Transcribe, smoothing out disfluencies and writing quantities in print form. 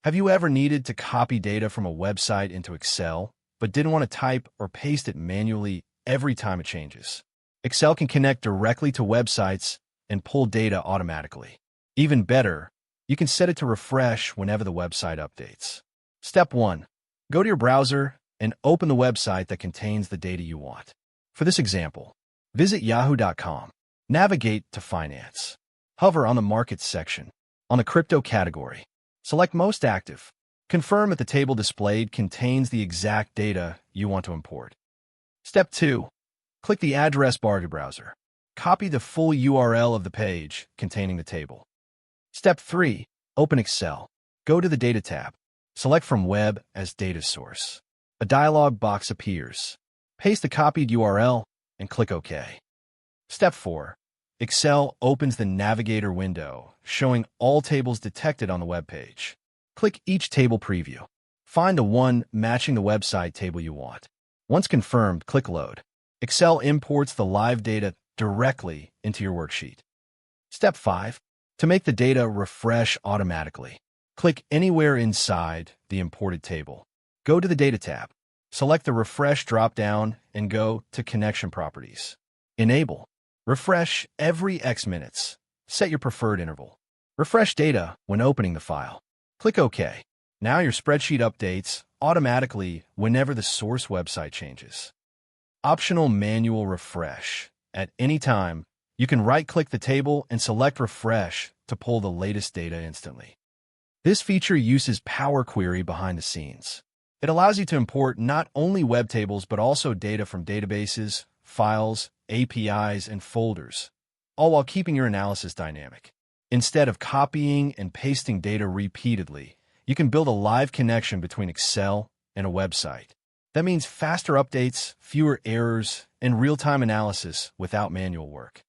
Have you ever needed to copy data from a website into Excel, but didn't want to type or paste it manually every time it changes? Excel can connect directly to websites and pull data automatically. Even better, you can set it to refresh whenever the website updates. Step 1. Go to your browser and open the website that contains the data you want. For this example, visit yahoo.com. Navigate to Finance. Hover on the Markets section. On the Crypto category, select Most Active. Confirm that the table displayed contains the exact data you want to import. Step 2. Click the address bar of your browser. Copy the full URL of the page containing the table. Step 3. Open Excel. Go to the Data tab. Select from Web as data source. A dialog box appears. Paste the copied URL and click OK. Step 4. Excel opens the Navigator window, showing all tables detected on the web page. Click each table preview. Find the one matching the website table you want. Once confirmed, click Load. Excel imports the live data directly into your worksheet. Step 5. To make the data refresh automatically, click anywhere inside the imported table. Go to the Data tab. Select the Refresh drop-down and go to Connection Properties. Enable Refresh every X minutes. Set your preferred interval. Refresh data when opening the file. Click OK. Now your spreadsheet updates automatically whenever the source website changes. Optional manual refresh. At any time, you can right-click the table and select Refresh to pull the latest data instantly. This feature uses Power Query behind the scenes. It allows you to import not only web tables but also data from databases, files, APIs, and folders, all while keeping your analysis dynamic. Instead of copying and pasting data repeatedly, you can build a live connection between Excel and a website. That means faster updates, fewer errors, and real-time analysis without manual work.